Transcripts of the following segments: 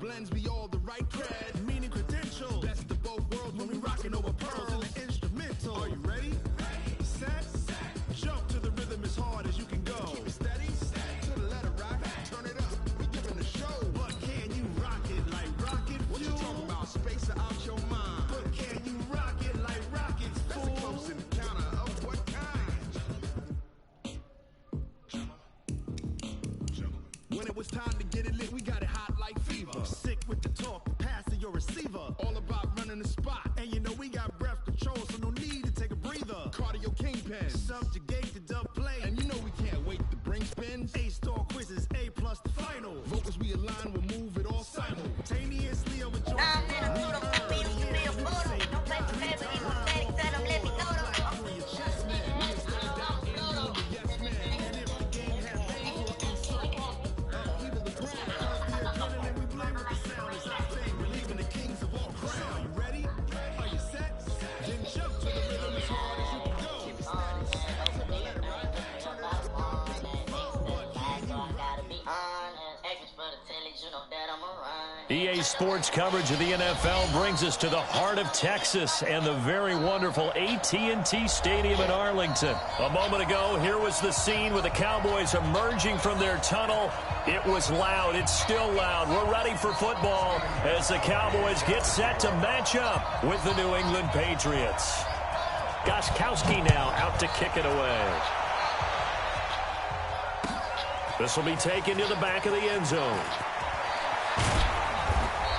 blends me all the right cred, meaning credentials. Best of both worlds when we rockin' over pearls and the instrumental. Are you ready? Set. Jump to the rhythm as hard as you can go. Keep it steady. To the letter rock. Turn it up. We giving the show. But can you rock it like rocket fuel? What you talking about? Space out your mind. But can you rock it like rockets, fool? That's a close encounter of what kind? When it was time to get it lit, we got it hot like fever. Sick with the talk, pass to your receiver. All about running the spot. And you know we got breath control, so no need to take a breather. Cardio kingpin, subjugate the dub play. And you know we can't wait to bring spins. A-star quizzes, A+ the final. Vocals we align, we'll move it all simultaneously over joint. EA Sports coverage of the NFL brings us to the heart of Texas and the very wonderful AT&T Stadium in Arlington. A moment ago, here was the scene with the Cowboys emerging from their tunnel. It was loud. It's still loud. We're ready for football as the Cowboys get set to match up with the New England Patriots. Gostkowski now out to kick it away. This will be taken to the back of the end zone.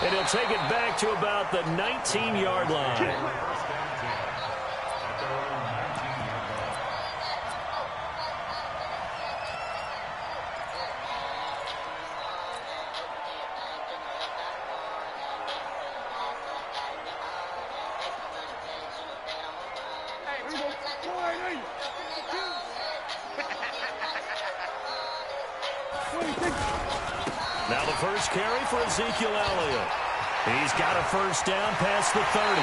And he'll take it back to about the 19-yard line. Now the first carry for Ezekiel Elliott. He's got a first down past the 30.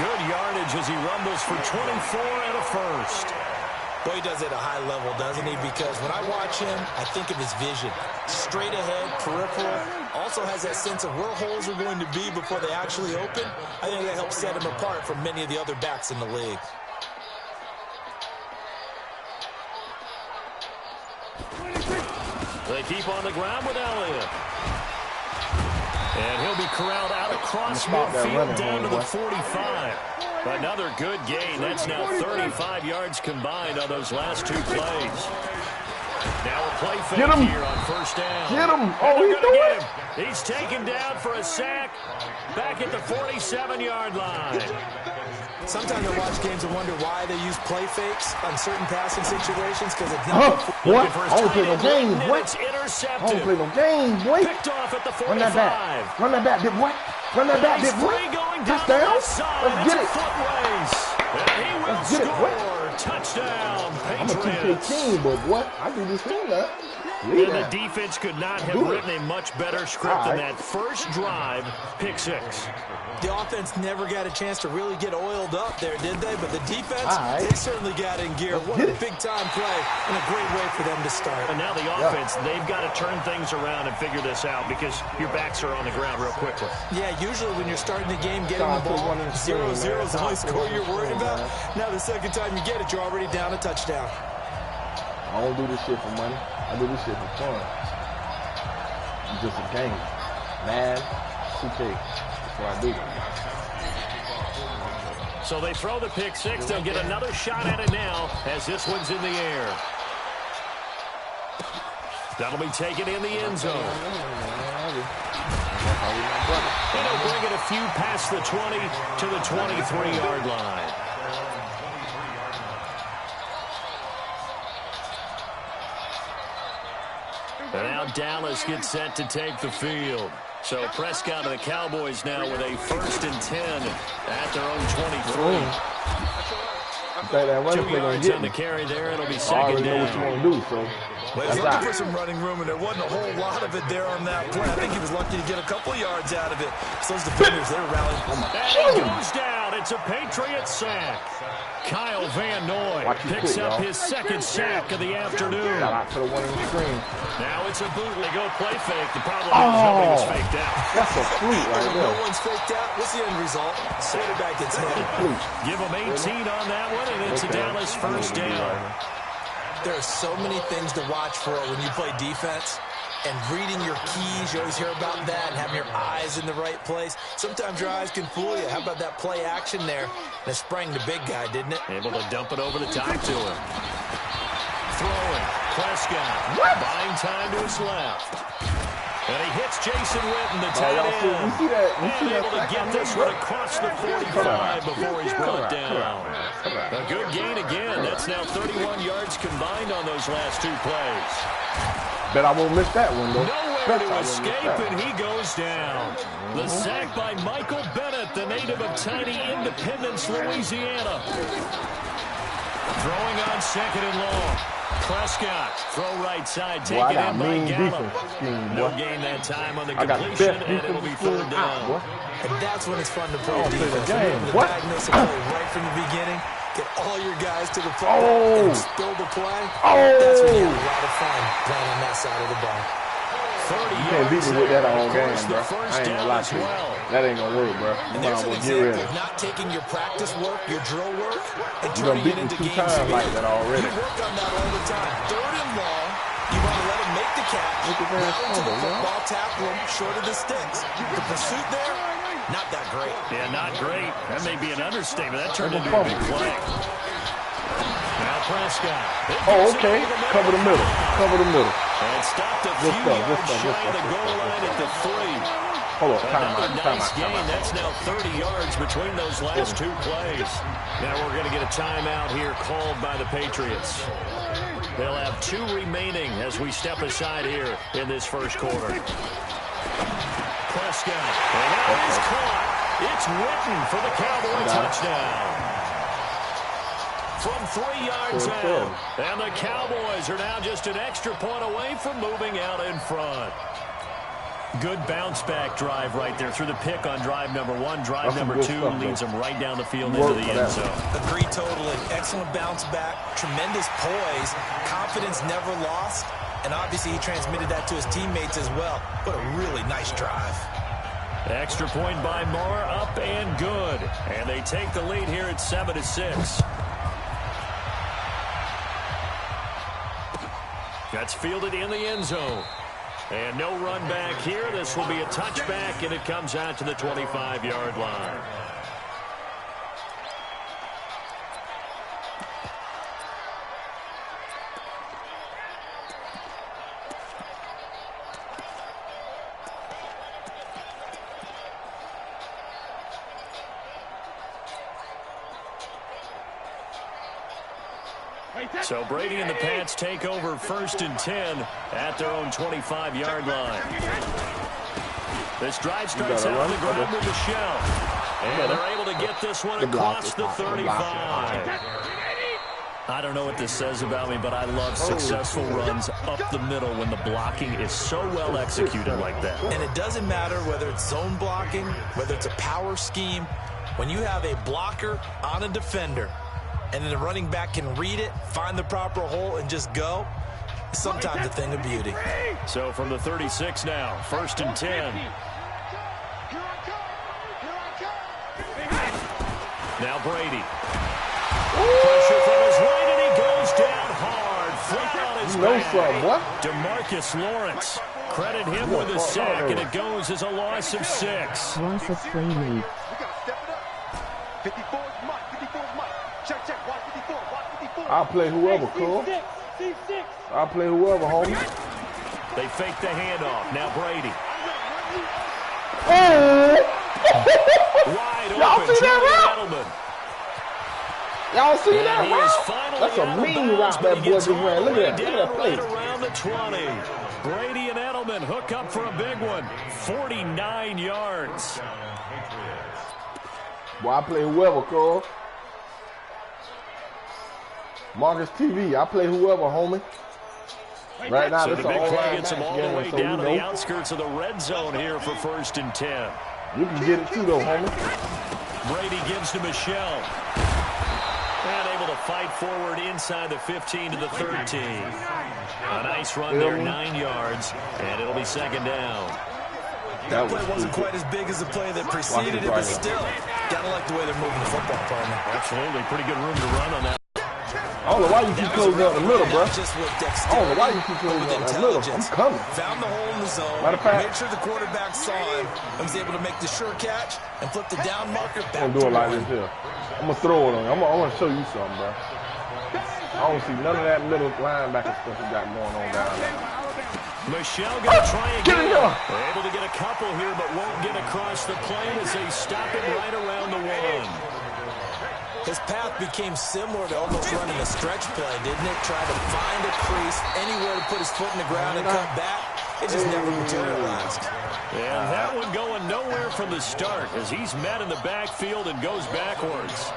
Good yardage as he rumbles for 24 and a first. Boy, he does it at a high level, doesn't he? Because when I watch him, I think of his vision. Straight ahead, peripheral. Also has that sense of where holes are going to be before they actually open. I think that helps set him apart from many of the other backs in the league. They keep on the ground with Elliott. And he'll be corralled out across midfield down to the 45. Another good gain. That's now 35 yards combined on those last two plays. Now a play fake here on first down. Get him. Oh, he's doing it. He's taken down for a sack back at the 47-yard line. Sometimes I watch games and wonder why they use play fakes on certain passing situations because it's not. What? I don't play no games. What? I don't play no games, boy. Picked off at the 45. Run that back. Run that back, big boy. Run that back, big boy. Touchdown. Let's get it. Let's get it, boy. Touchdown, Patriots. I'm a 2K team, but what? I do this thing now. And the defense could not have written a much better script than that first drive, pick six. The offense never got a chance to really get oiled up there, did they? But the defense, they certainly got in gear. What a big-time play and a great way for them to start. And now the offense, they've got to turn things around and figure this out because your backs are on the ground real quickly. Yeah, usually when you're starting the game, getting the ball, 0-0 is the only score you're worried about. Now the second time you get it, you're already down a touchdown. I don't do this shit for money. I do this shit for fun. It's just a game. Man, 2K. That's what I do. So they throw the pick six. They'll get another shot at it now as this one's in the air. That'll be taken in the end zone. And they'll bring it a few past the 20 to the 23-yard line. And now Dallas gets set to take the field. So Prescott and the Cowboys now with a 1st and 10 at their own 23. 2 yards on the carry there. It'll be second down. What you want to do, so. Well, he's looking for some running room, and there wasn't a whole lot of it there on that play. I think he was lucky to get a couple yards out of it. So those defenders, they're rallying. And he goes down. It's a Patriot sack. Kyle Van Noy picks up his second sack of the afternoon. Now it's a bootleg. Go play fake. The problem is nobody was fake step. That's a fluke right No there. one's faked out. What's the end result? Quarterback gets hit. Give them 18 on that one, and it's a Dallas first down. There are so many things to watch for when you play defense. And reading your keys, you always hear about that, and having your eyes in the right place. Sometimes your eyes can fool you. How about that play action there? And it sprang the big guy, didn't it? Able to dump it over the top to him. Throwing. Prescott. Buying time to his left. And he hits Jason Witten, the tight end. You see that? And able to get this one across the 45 before he's brought down. A good gain again. That's now 31 yards combined on those last two plays. Bet I won't miss that one, though. Nowhere to escape, and he goes down. The sack by Michael Bennett, the native of tiny Independence, Louisiana. Throwing on second and long. Prescott, throw right side, take it in by Gallup. No gain that time on the completion, and it'll be third down. And that's when it's fun to play defense. When you're able to diagnose a play right from the beginning, get all your guys to the play, and spill the play. That's when you have a lot of fun playing on that side of the ball. You can't beat me with that all game, bro. I ain't gonna lie to you. That ain't gonna work, bro. And there's an example of not taking your practice work, your drill work, and turning it into games. You done beat me 2 times like that already. You work on that all the time. Third and long, you want to let him make the catch. Round to the football, tackle him, short of the sticks. The pursuit there, not that great. Yeah, not great. That may be an understatement. That turned into a big play. Now Prescott. Okay. Cover the middle. Cover the middle. And stopped a few yards shy of the goal line at the 3. Hold on. Another nice gain. That's now 30 yards between those last two plays. Now we're going to get a timeout here called by the Patriots. They'll have 2 remaining as we step aside here in this first quarter. Prescott. And that is caught. It's Witten for the Cowboy touchdown. From 3 yards out. And the Cowboys are now just an extra point away from moving out in front. Good bounce-back drive right there through the pick on drive number 1. Drive number 2 leads them right down the field into the end zone. Agree totally. Excellent bounce-back. Tremendous poise. Confidence never lost. And obviously he transmitted that to his teammates as well. What a really nice drive. Extra point by Moore, up and good. And they take the lead here at 7-6. That's fielded in the end zone. And no run back here. This will be a touchback, and it comes out to the 25-yard line. So Brady and the Pats take over 1st and 10 at their own 25-yard line. This drive starts out on the ground with Michelle. And they're able to get this one across the 35. I don't know what this says about me, but I love successful runs up the middle when the blocking is so well executed like that. And it doesn't matter whether it's zone blocking, whether it's a power scheme. When you have a blocker on a defender, and then the running back can read it, find the proper hole, and just go, it's sometimes a thing of beauty. So from the 36 now, 1st and 10. Now Brady. Pressure from his right, and he goes down hard, flat on his back. DeMarcus Lawrence. Credit him with a sack, and it goes as a loss of 6. Loss of 3 lead. 54 Mike. Check. Watch 54. I'll play whoever, cool. I'll play whoever, homie. They fake the handoff. Now Brady. Wide open. Edelman. Y'all see that route? That's a mean route that boy just ran. Look at that play. Right around the 20. Brady and Edelman hook up for a big one. 49 yards. Well, I play whoever, Cole. Marcus TV, I play whoever, homie. Right now, so this the big play all-line gets them all the way down to the outskirts of the red zone here for 1st and 10. You can get it too, though, homie. Brady gives to Michelle. And able to fight forward inside the 15 to the 13. A nice run there, 9 yards, and it'll be 2nd down. That play wasn't quite as big as the play that preceded it, but still, gotta like the way they're moving the football, partner. Absolutely. Pretty good room to run on that. I don't know why you keep closing out the middle, bro. Just with I don't know why you keep closing out the middle. I'm coming. Found the hole in the zone. Matter of fact, made sure the quarterback saw him and was able to make the sure catch and flip the down marker back. I'm gonna do it like this here. I'm gonna throw it on you. I want to show you something, bro. I don't see none of that middle linebacker stuff you got going on down there. Michelle gonna try again. Able to get a couple here, but won't get across the plane as they stop him right around the one. His path became similar to almost running a stretch play, didn't it? Trying to find a crease, anywhere to put his foot in the ground and cut back. It just never materialized. And that one going nowhere from the start as he's met in the backfield and goes backwards.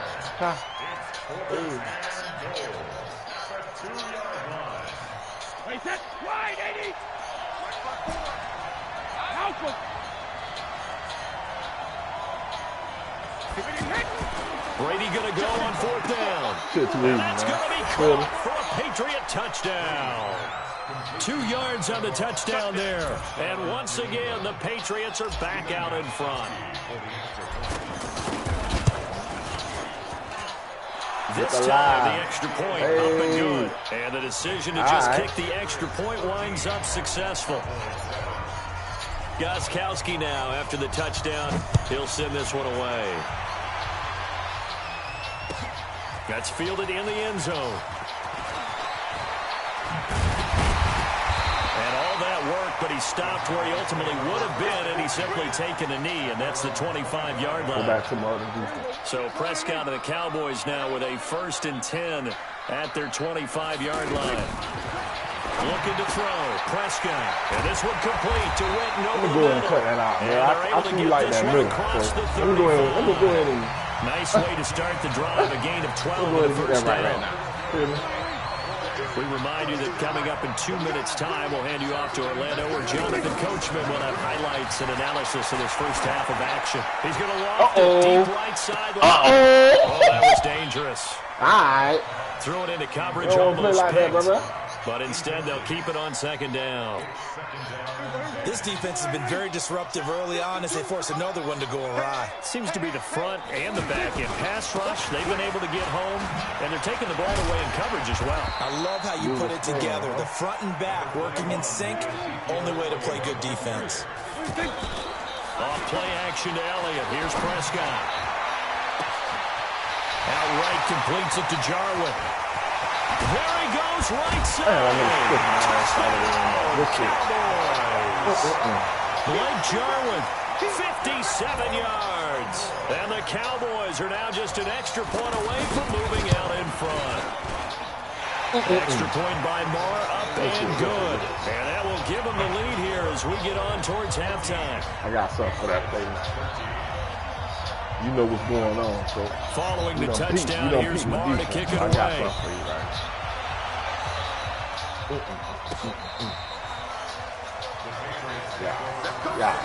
Brady going to go on 4th down. And that's going to be caught for a Patriot touchdown. 2 yards on the touchdown there. And once again, the Patriots are back out in front. This time, the extra point up and good. And the decision to just kick the extra point winds up successful. Gostkowski now, after the touchdown, he'll send this one away. That's fielded in the end zone. And all that work, but he stopped where he ultimately would have been, and he's simply taken a knee, and that's the 25-yard line. Go back to Martin defense. So Prescott and the Cowboys now with a 1st and 10 at their 25-yard line. Looking to throw. Prescott. And this one complete to Witten over the middle. Let me go ahead and cut that out, man. I see you like that middle. Let me go ahead and... Nice way to start the drive. A gain of 12 in the first down. We remind you that coming up in 2 minutes' time, we'll hand you off to Orlando, where Jonathan Coachman will have highlights and analysis of this first half of action. He's going to loft it deep right sideline. Oh, that was dangerous. All right. Threw it into coverage, almost picked. But instead, they'll keep it on 2nd down. This defense has been very disruptive early on as they force another one to go awry. Seems to be the front and the back in pass rush. They've been able to get home, and they're taking the ball away in coverage as well. I love how you put it together. The front and back working in sync. Only way to play good defense. Off play action to Elliott. Here's Prescott. Outright completes it to Jarwin. There he goes, right side. Blake Jarwin, 57 yards. And the Cowboys are now just an extra point away from moving out in front. Extra point by Marr, up and good. And that will give them the lead here as we get on towards halftime. I got something for that thing. You know what's going on, so. Following the touchdown, here's Marr to kick it away. I got something for you, right? Yeah.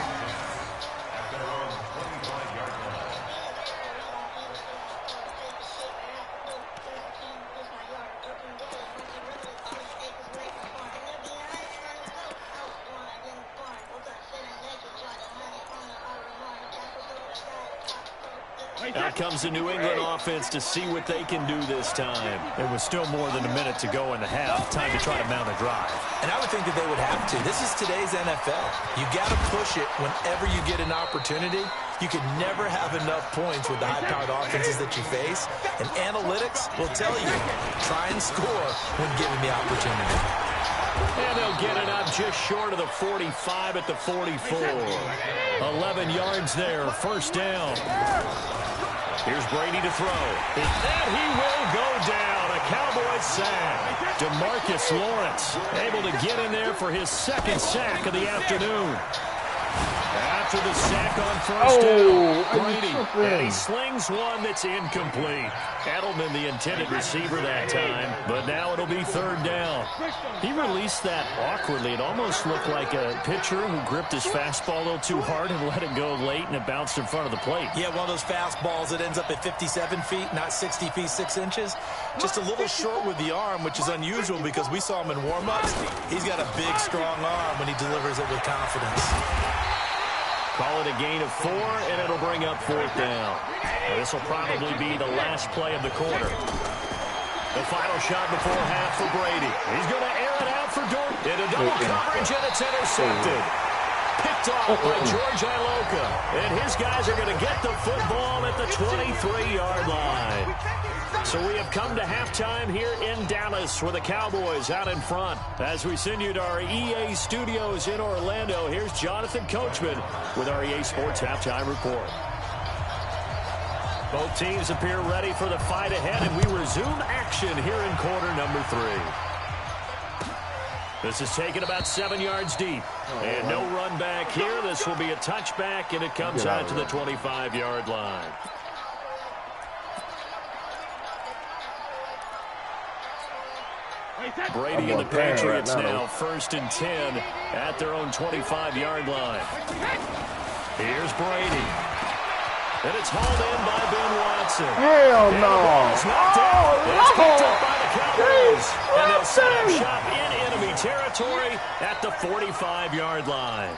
Out comes the New England offense to see what they can do this time. There was still more than a minute to go in the half. Time to try to mount a drive. And I would think that they would have to. This is today's NFL. You got to push it whenever you get an opportunity. You can never have enough points with the high-powered offenses that you face. And analytics will tell you, try and score when given the opportunity. And they'll get it up just short of the 45 at the 44. 11 yards there, 1st down. Here's Brady to throw. And he will go down. A Cowboys sack. DeMarcus Lawrence able to get in there for his 2nd sack of the afternoon. After the sack on 1st down, Brady, and he slings one that's incomplete. Edelman, the intended receiver that time, but now it'll be 3rd down. He released that awkwardly. It almost looked like a pitcher who gripped his fastball a little too hard and let it go late, and it bounced in front of the plate. Yeah, one of those fastballs that ends up at 57 feet, not 60 feet, 6 inches. Just a little short with the arm, which is unusual because we saw him in warm-ups. He's got a big, strong arm when he delivers it with confidence. Call it a gain of 4, and it'll bring up 4th down. This will probably be the last play of the quarter. The final shot before half for Brady. He's going to air it out for Dort. Into double coverage, and it's intercepted. Picked off by George Iloka. And his guys are going to get the football at the 23-yard line. So we have come to halftime here in Dallas with the Cowboys out in front. As we send you to our EA studios in Orlando, here's Jonathan Coachman with our EA Sports Halftime Report. Both teams appear ready for the fight ahead, and we resume action here in quarter number 3. This is taken about 7 yards deep. And no run back here. This will be a touchback, and it comes out to the 25-yard line. Brady and the Patriots now 1st and 10 at their own 25-yard line. Here's Brady. And it's hauled in by Ben Watson. Hell no. It's knocked out. It's picked up by the Cowboys. And they'll set up shop in enemy territory at the 45-yard line.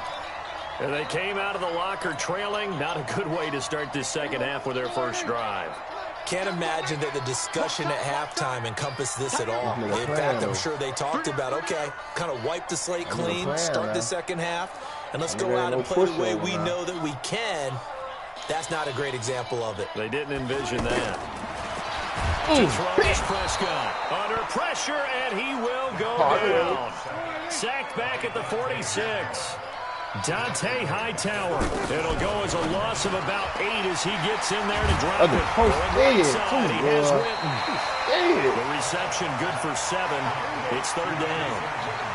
And they came out of the locker trailing. Not a good way to start this second half with their first drive. Can't imagine that the discussion at halftime encompassed this at all. In fact, I'm sure they talked about, okay, kind of wipe the slate clean, start the second half, and let's go out and play the way we know that we can. That's not a great example of it. They didn't envision that. To throw is Prescott. Under pressure, and he will go down. Sacked back at the 46. Dante Hightower. It'll go as a loss of about 8 as he gets in there to drop it. Going right side, he has Witten. The reception good for 7. It's 3rd down.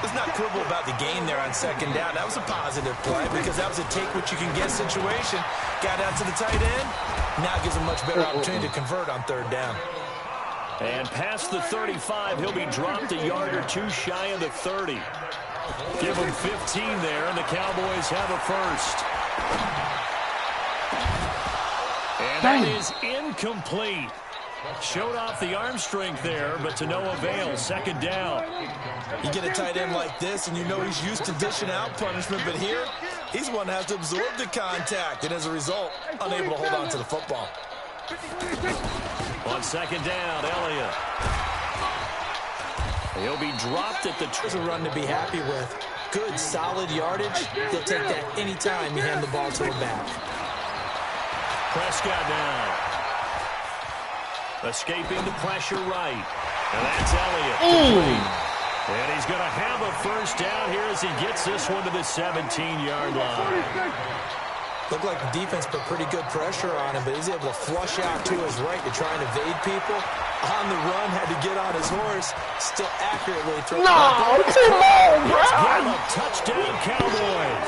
Let's not quibble about the gain there on 2nd down. That was a positive play because that was a take-what-you-can-get situation. Got out to the tight end. Now gives him a much better opportunity to convert on 3rd down. And past the 35, he'll be dropped a yard or 2 shy of the 30. Give him 15 there, and the Cowboys have a first. And that is incomplete. Showed off the arm strength there, but to no avail. 2nd down. You get a tight end like this, and you know he's used to dishing out punishment, but here, he's one that has to absorb the contact, and as a result, unable to hold on to the football. On 2nd down, Elliott. He'll be dropped at the... There's a run to be happy with. Good, solid yardage. They'll take that any time you hand the ball to him back. Prescott now. Escaping the pressure right. And that's Elliott. And he's going to have a first down here as he gets this one to the 17-yard line. Looked like the defense put pretty good pressure on him, but he's able to flush out to his right to try and evade people. On the run, had to get on his horse. Still accurately throw. No, too long, bro. Touchdown, Cowboys.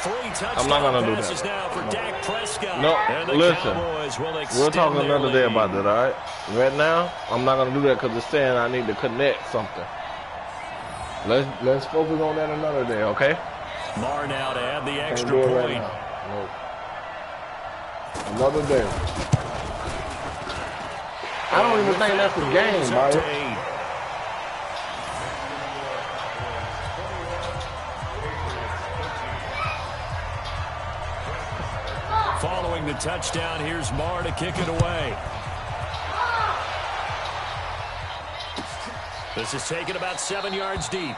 3 touchdown passes now for Dak Prescott. No, and the listen. Cowboys will We'll talk another day lead. about that, all right? Right now, I'm not going to do that because it's saying I need to connect something. Let's focus on that another day, okay? Marr now to add the extra point. Right no. Another day. I don't even think that's a game, Mario. Following the touchdown, here's Marr to kick it away. This is taken about 7 yards deep.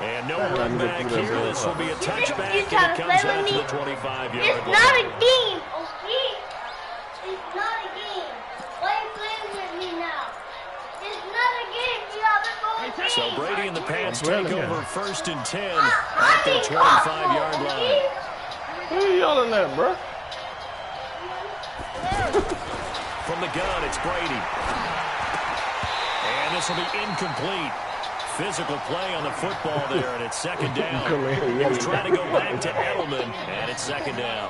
And no run back here. This will be a touchback, and it comes out to the 25-yard line. It's not a game, okay? It's not a game. Why are you playing with me now? It's not a game. You have to go. So Brady and the Pats take over 1st and 10 at their 25-yard line. Who are you yelling at, bro? From the gun, it's Brady. And this will be incomplete. Physical play on the football there, and it's 2nd down. He was trying to go back to Edelman, and it's 2nd down.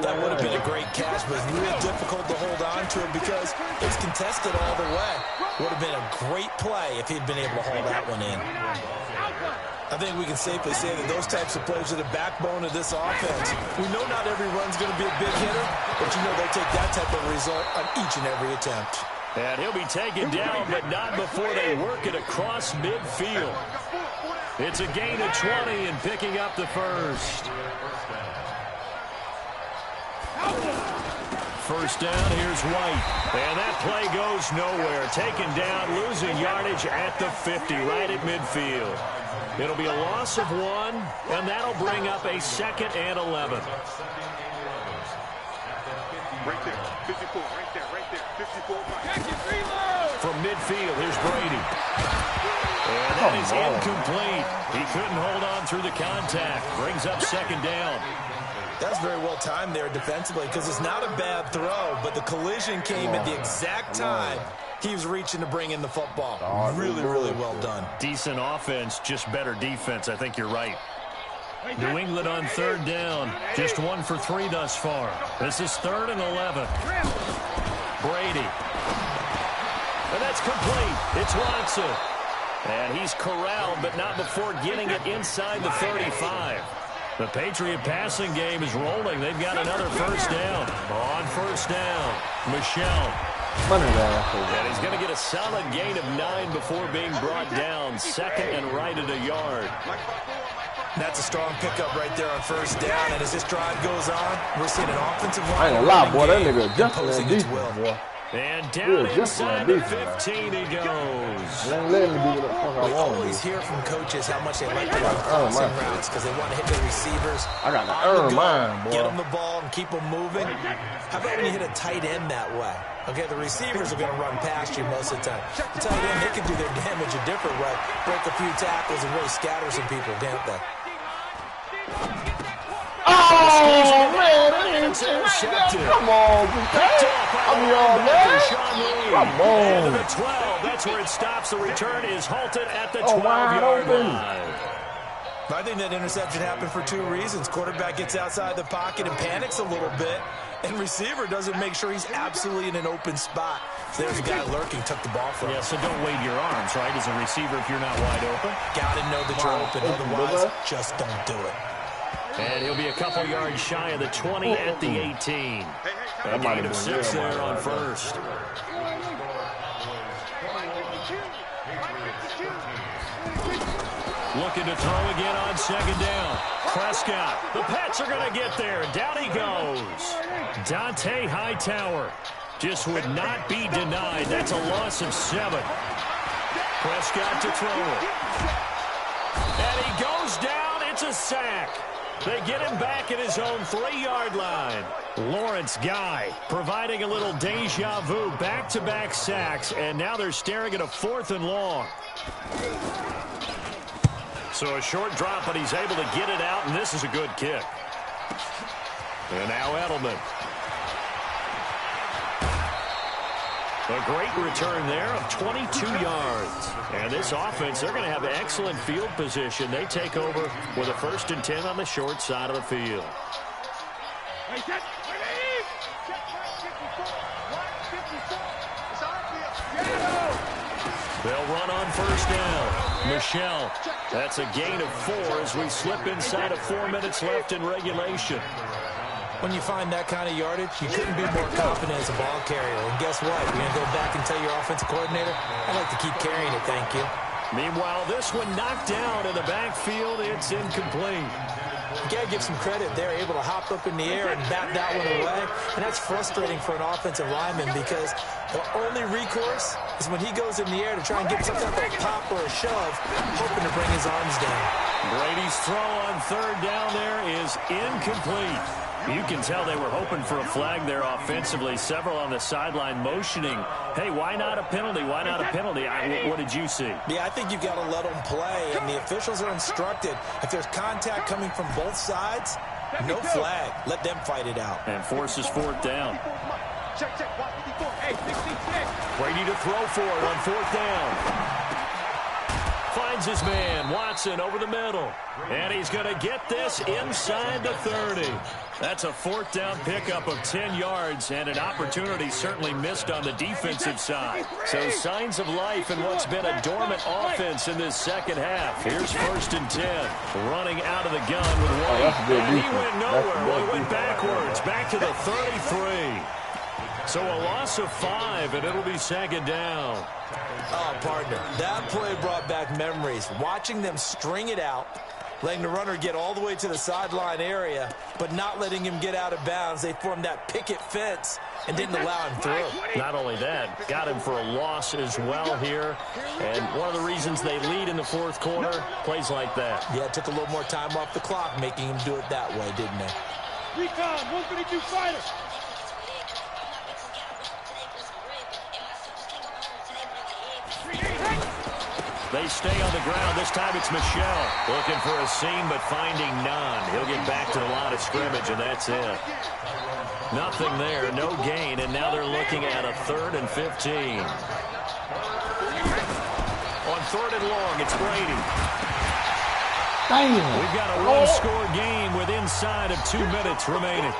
That would have been a great catch, but it's real difficult to hold on to it because it was contested all the way. Would have been a great play if he'd been able to hold that one in. I think we can safely say that those types of plays are the backbone of this offense. We know not every run's going to be a big hitter, but you know they'll take that type of result on each and every attempt. And he'll be taken down, but not before they work it across midfield. It's a gain of 20 and picking up the first. First down, here's White. And that play goes nowhere. Taken down, losing yardage at the 50, right at midfield. It'll be a loss of 1, and that'll bring up a 2nd and 11. Right there, 54, right there, 54. From midfield, here's Brady. And that is incomplete. He couldn't hold on through the contact. Brings up 2nd down. That's very well timed there defensively because it's not a bad throw, but the collision came at the exact time he was reaching to bring in the football. Really, really well done. Decent offense, just better defense. I think you're right. New England on 3rd down. Just 1 for 3 thus far. This is 3rd and 11. Brady. And that's complete. It's Watson. And he's corralled, but not before getting it inside the 35. The Patriot passing game is rolling. They've got another first down. On first down, Michelle. And he's going to get a solid gain of 9 before being brought down. 2nd and right at a yard. That's a strong pickup right there on first down. And as this drive goes on, we're seeing an offensive line. I ain't gonna lie, boy. That nigga adjusting that defense, boy. And down inside the 15 he goes. Let me do what the fuck I We want. always hear from coaches how much they like to run crossing routes because they want to hit the receivers. I got to earn mine, boy. Get them the ball and keep them moving. How about when you hit a tight end that way? Okay, the receivers are going to run past you most of the time. The tight end, they can do their damage a different way. Break a few tackles and really scatter some people, can't they? Oh, man, It's intercepted. come on, I'm your man. Come And to on. the 12. That's where it stops. The return is halted at the Oh, wide 12-yard open. line. I think that interception happened for 2 reasons. Quarterback gets outside the pocket and panics a little bit, and receiver doesn't make sure he's absolutely in an open spot. So there's a guy lurking, took the ball from him. Yeah, so don't wave your arms, right, as a receiver if you're not wide open. Got to know that you're open. Otherwise, just don't do it. And he'll be a couple yards shy of the 20 at the 18. A gain of 6 there on first. Looking to throw again on 2nd down. Prescott. The Pats are going to get there. Down he goes. Dante Hightower just would not be denied. That's a loss of 7. Prescott to throw it. And he goes down. It's a sack. They get him back at his own 3-yard line. Lawrence Guy providing a little deja vu. Back-to-back sacks, and now they're staring at a 4th and long. So a short drop, but he's able to get it out, and this is a good kick. And now Edelman. A great return there of 22 yards. And this offense, they're going to have excellent field position. They take over with a 1st and 10 on the short side of the field. They'll run on first down. Michelle, that's a gain of 4 as we slip inside of 4 minutes left in regulation. When you find that kind of yardage, you couldn't be more confident as a ball carrier. And guess what? You're going to go back and tell your offensive coordinator, I'd like to keep carrying it, thank you. Meanwhile, this one knocked down in the backfield. It's incomplete. You got to give some credit. They're able to hop up in the air and bat that one away. And that's frustrating for an offensive lineman because the only recourse is when he goes in the air to try and get some type of pop or a shove, hoping to bring his arms down. Brady's throw on 3rd down there is incomplete. You can tell they were hoping for a flag there offensively. Several on the sideline motioning, hey, why not a penalty? Why not a penalty? What did you see? Yeah, I think you've got to let them play, and the officials are instructed. If there's contact coming from both sides, no flag. Let them fight it out. And forces 4th down. Brady to throw for it on 4th down. Finds his man, Watson, over the middle. And he's going to get this inside the 30. That's a 4th down pickup of 10 yards and an opportunity certainly missed on the defensive side. So signs of life in what's been a dormant offense in this second half. Here's 1st and 10. Running out of the gun with White. And he went nowhere. He went backwards, back to the 33. So a loss of 5, and it'll be second down. Oh, partner, that play brought back memories. Watching them string it out, letting the runner get all the way to the sideline area, but not letting him get out of bounds. They formed that picket fence and didn't allow him through. Not only that, got him for a loss as well here. And one of the reasons they lead in the fourth quarter, plays like that. Yeah, it took a little more time off the clock, making him do it that way, didn't they? Recon, 152 fighter. They stay on the ground. This time it's Michel looking for a seam but finding none. He'll get back to the line of scrimmage, and that's it. Nothing there, no gain, and now they're looking at a 3rd and 15. On 3rd and long, it's Brady. Damn. We've got a one-score game with inside of 2 minutes remaining.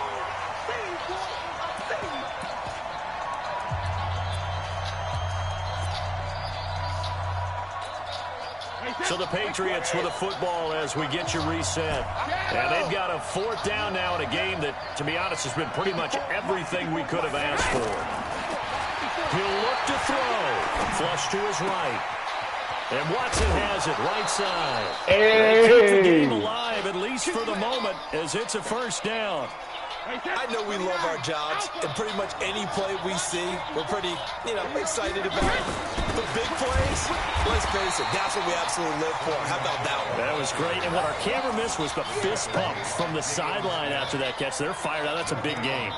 So the Patriots with a football as we get you reset. And they've got a 4th down now in a game that, to be honest, has been pretty much everything we could have asked for. He'll look to throw. Flush to his right. And Watson has it right side. They keep the game alive, at least for the moment, as it's a 1st down. I know we love our jobs, and pretty much any play we see, we're pretty, excited about. The big plays, let's face it, that's what we absolutely live for. How about that one? That was great, and what our camera missed was the fist pump from the sideline after that catch. They're fired out. That's a big game.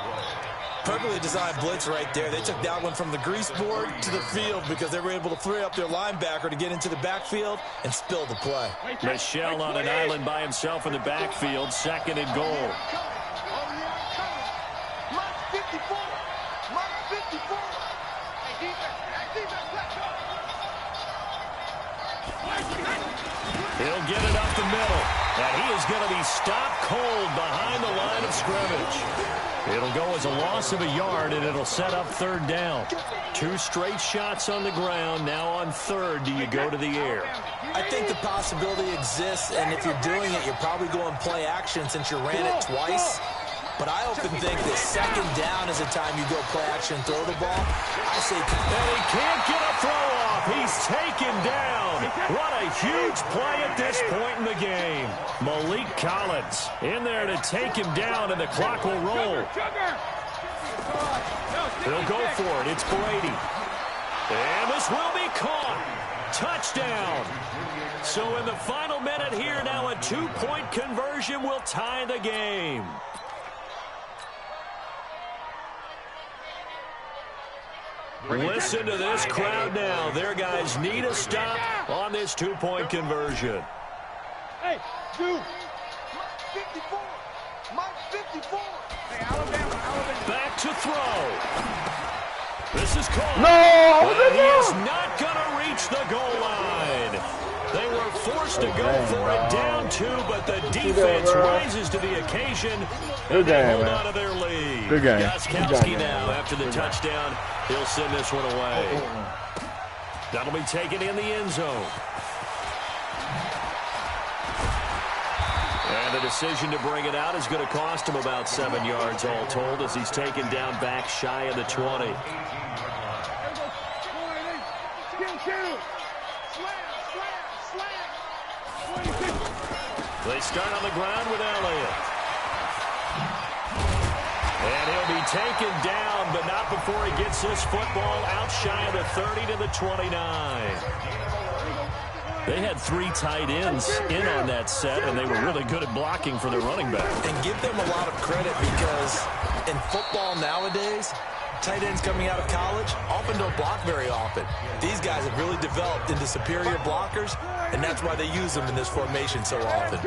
Perfectly designed blitz right there. They took that one from the grease board to the field because they were able to free up their linebacker to get into the backfield and spill the play. Michel on an island by himself in the backfield, 2nd and goal. He'll get it up the middle, and he is going to be stopped cold behind the line of scrimmage. It'll go as a loss of a yard, and it'll set up 3rd down. 2 straight shots on the ground. Now on 3rd, do you go to the air? I think the possibility exists, and if you're doing it, you're probably going play action since you ran it twice. But I often think that 2nd down is the time you go play action, throw the ball. I say, and he can't get a throw off. He's taken down. What a huge play at this point in the game. Malik Collins in there to take him down, and the clock will roll. He'll go for it. It's Brady. And this will be caught. Touchdown. So in the final minute here, now a 2-point conversion will tie the game. Listen to this crowd now. Their guys need a stop on this 2-point conversion. Hey, dude. Mark 54. Mark 54. Hey, Alabama. Back to throw. This is caught. No! But he is not going to reach the goal line. They were forced to go for it down 2, but the defense rises to the occasion, and they hold on to their lead. Good game. Gostkowski now, after the touchdown, he'll send this one away. That'll be taken in the end zone. And the decision to bring it out is going to cost him about 7 yards all told, as he's taken down back shy of the 20. They start on the ground with Elliott. And he'll be taken down, but not before he gets this football out shy of the 30 to the 29. They had 3 tight ends in on that set, and they were really good at blocking for their running back. And give them a lot of credit because in football nowadays, tight ends coming out of college often don't block very often. These guys have really developed into superior blockers, and that's why they use them in this formation so often.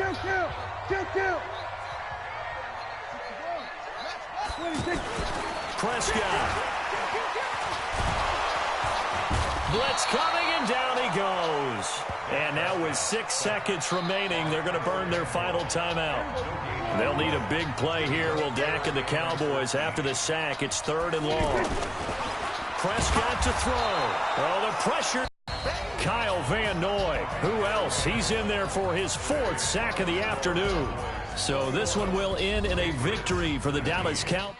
Prescott. Blitz coming, and down he goes. And now with 6 seconds remaining, they're going to burn their final timeout. They'll need a big play here. Will Dak and the Cowboys after the sack. It's 3rd and long. Prescott to throw. Oh, the pressure. Kyle Van Noy. Who else? He's in there for his 4th sack of the afternoon. So this one will end in a victory for the Dallas Cowboys.